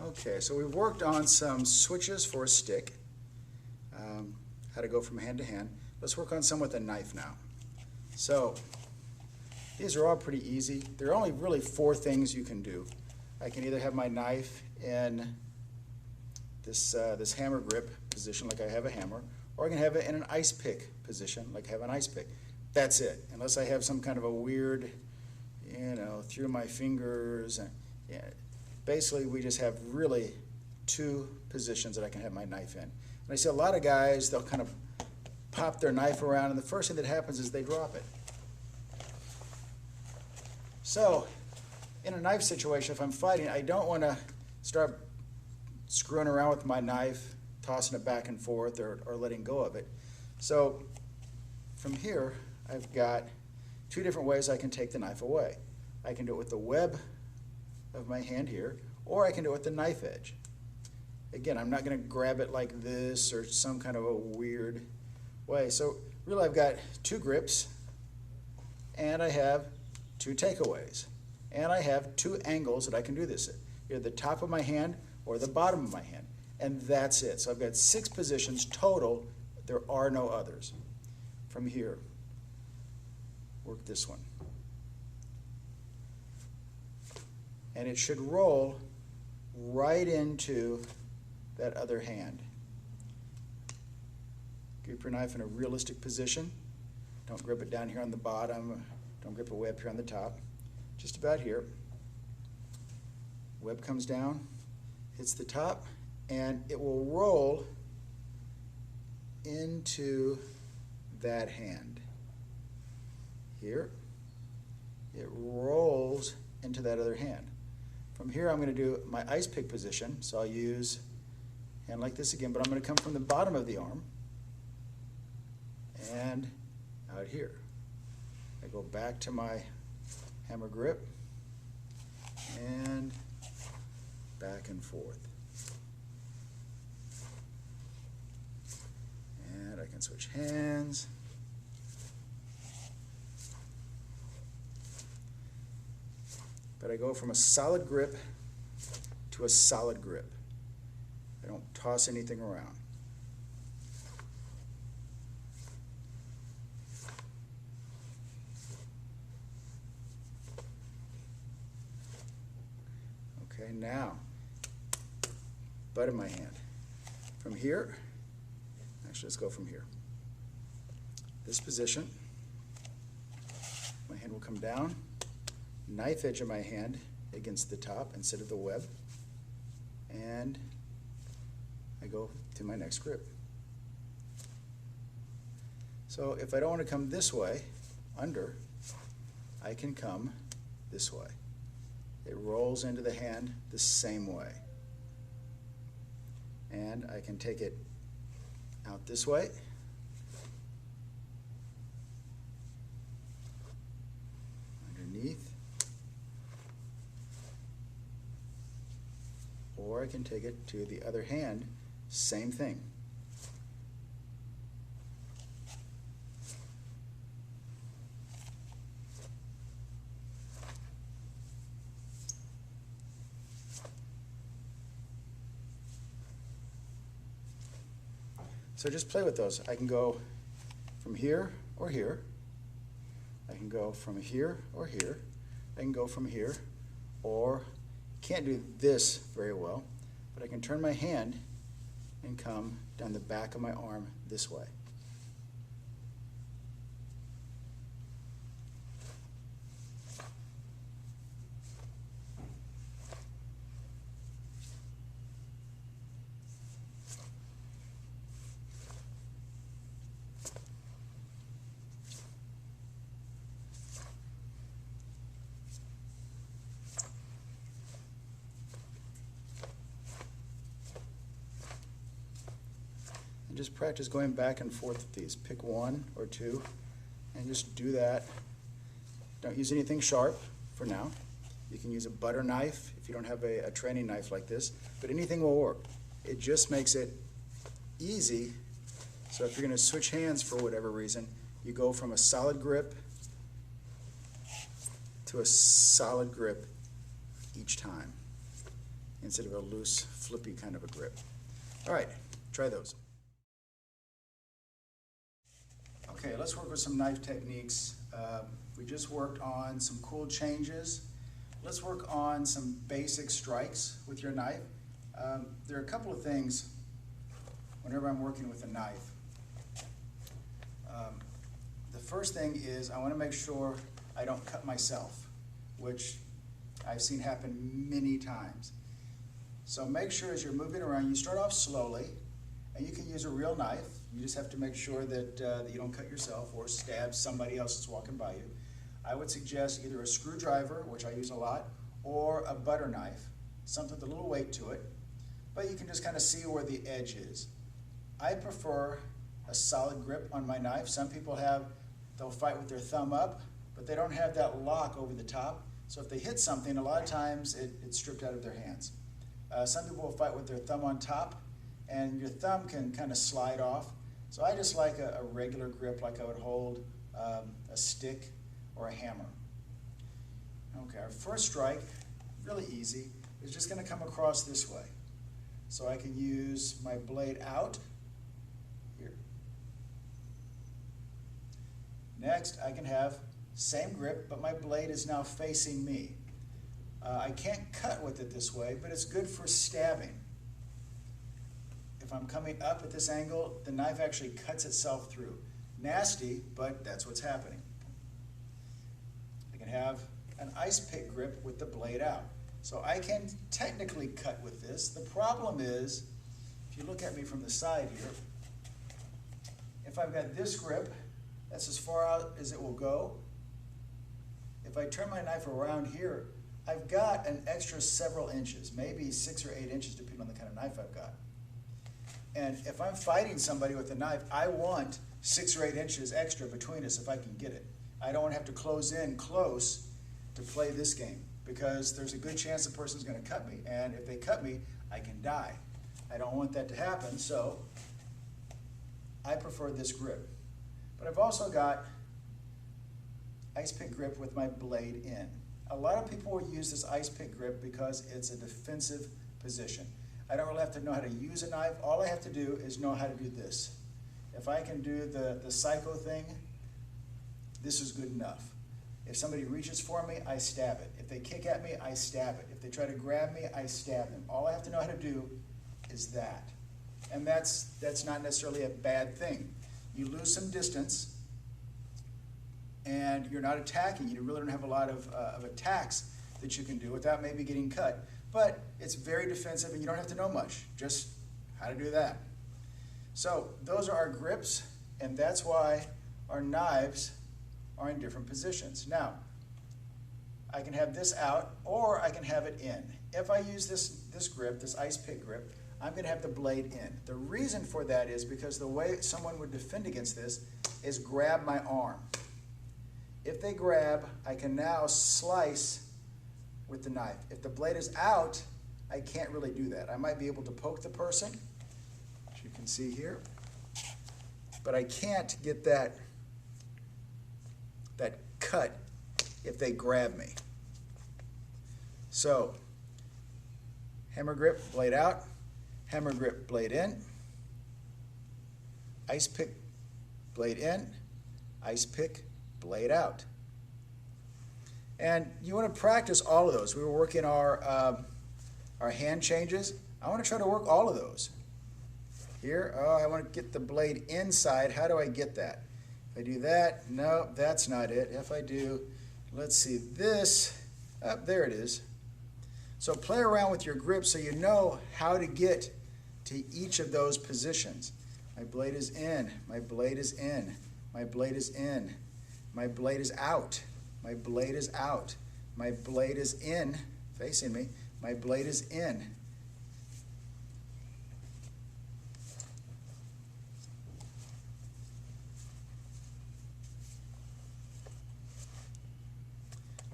Okay, so we've worked on some switches for a stick, how to go from hand to hand. Let's work on some with a knife now. So these are all pretty easy. There are only really 4 things you can do. I can either have my knife in this hammer grip position like I have a hammer, or I can have it in an ice pick position like I have an ice pick. That's it, unless I have some kind of a weird, through my fingers. Yeah. Basically, we just have really 2 positions that I can have my knife in. And I see a lot of guys, they'll kind of pop their knife around, and the first thing that happens is they drop it. So, in a knife situation, if I'm fighting, I don't want to start screwing around with my knife, tossing it back and forth, or letting go of it. So, from here, I've got 2 different ways I can take the knife away. I can do it with the web of my hand here, or I can do it with the knife edge. Again, I'm not going to grab it like this or some kind of a weird way. So really I've got 2 grips, and I have 2 takeaways, and I have 2 angles that I can do this at, either the top of my hand or the bottom of my hand, and that's it. So I've got 6 positions total. There are no others. From here, work this one. And it should roll right into that other hand. Grip your knife in a realistic position. Don't grip it down here on the bottom. Don't grip it way up here on the top. Just about here. Web comes down, hits the top, and it will roll into that hand. Here, it rolls into that other hand. From here, I'm going to do my ice pick position, so I'll use a hand like this again, but I'm going to come from the bottom of the arm and out here. I go back to my hammer grip and back and forth. And I can switch hands. But I go from a solid grip to a solid grip. I don't toss anything around. Okay, now, butt of my hand. From here, actually let's go from here. This position, my hand will come down, knife edge of my hand against the top instead of the web, and I go to my next grip. So if I don't want to come this way, under, I can come this way. It rolls into the hand the same way. And I can take it out this way, underneath, or I can take it to the other hand, same thing. So just play with those. I can go from here or here. I can go from here or here. I can go from here, or can't do this very well, but I can turn my hand and come down the back of my arm this way. Just practice going back and forth with these. Pick 1 or 2 and just do that. Don't use anything sharp for now. You can use a butter knife if you don't have a training knife like this, but anything will work. It just makes it easy. So if you're going to switch hands for whatever reason, you go from a solid grip to a solid grip each time. instead of a loose, flippy kind of a grip. All right, try those. Okay, let's work with some knife techniques. We just worked on some cool changes. Let's work on some basic strikes with your knife. There are a couple of things whenever I'm working with a knife. The first thing is I want to make sure I don't cut myself, which I've seen happen many times. So make sure as you're moving around, you start off slowly, and you can use a real knife. You just have to make sure that you don't cut yourself or stab somebody else that's walking by you. I would suggest either a screwdriver, which I use a lot, or a butter knife, something with a little weight to it, but you can just kind of see where the edge is. I prefer a solid grip on my knife. Some people they'll fight with their thumb up, but they don't have that lock over the top. So if they hit something, a lot of times it's stripped out of their hands. Some people will fight with their thumb on top, and your thumb can kind of slide off. So I just like a regular grip, like I would hold a stick or a hammer. Okay, our first strike, really easy, is just going to come across this way. So I can use my blade out here. Next, I can have same grip, but my blade is now facing me. I can't cut with it this way, but it's good for stabbing. If I'm coming up at this angle, the knife actually cuts itself through. Nasty, but that's what's happening. I can have an ice pick grip with the blade out. So I can technically cut with this. The problem is, if you look at me from the side here, if I've got this grip, that's as far out as it will go. If I turn my knife around here, I've got an extra several inches, maybe 6 or 8 inches, depending on the kind of knife I've got. And if I'm fighting somebody with a knife, I want 6 or 8 inches extra between us if I can get it. I don't want to have to close in close to play this game, because there's a good chance the person's going to cut me, and if they cut me, I can die. I don't want that to happen, so I prefer this grip. But I've also got ice pick grip with my blade in. A lot of people will use this ice pick grip because it's a defensive position. I don't really have to know how to use a knife. All I have to do is know how to do this. If I can do the psycho thing, this is good enough. If somebody reaches for me, I stab it. If they kick at me, I stab it. If they try to grab me, I stab them. All I have to know how to do is that. And that's not necessarily a bad thing. You lose some distance, and you're not attacking. You really don't have a lot of attacks that you can do without maybe getting cut. But it's very defensive, and you don't have to know much, just how to do that. So those are our grips, and that's why our knives are in different positions. Now, I can have this out, or I can have it in. If I use this grip, this ice pick grip, I'm going to have the blade in. The reason for that is because the way someone would defend against this is grab my arm. If they grab, I can now slice with the knife. If the blade is out, I can't really do that. I might be able to poke the person, as you can see here, but I can't get that cut if they grab me. So, hammer grip, blade out, hammer grip, blade in, ice pick, blade in, ice pick, blade out. And you want to practice all of those. We were working our hand changes. I want to try to work all of those. Here, I want to get the blade inside. How do I get that? If I do that, no, that's not it. If I do, let's see, this, there it is. So play around with your grip so you know how to get to each of those positions. My blade is in, my blade is in, my blade is in, my blade is out, my blade is out, my blade is in, facing me, my blade is in.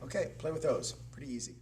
Okay, play with those. Pretty easy.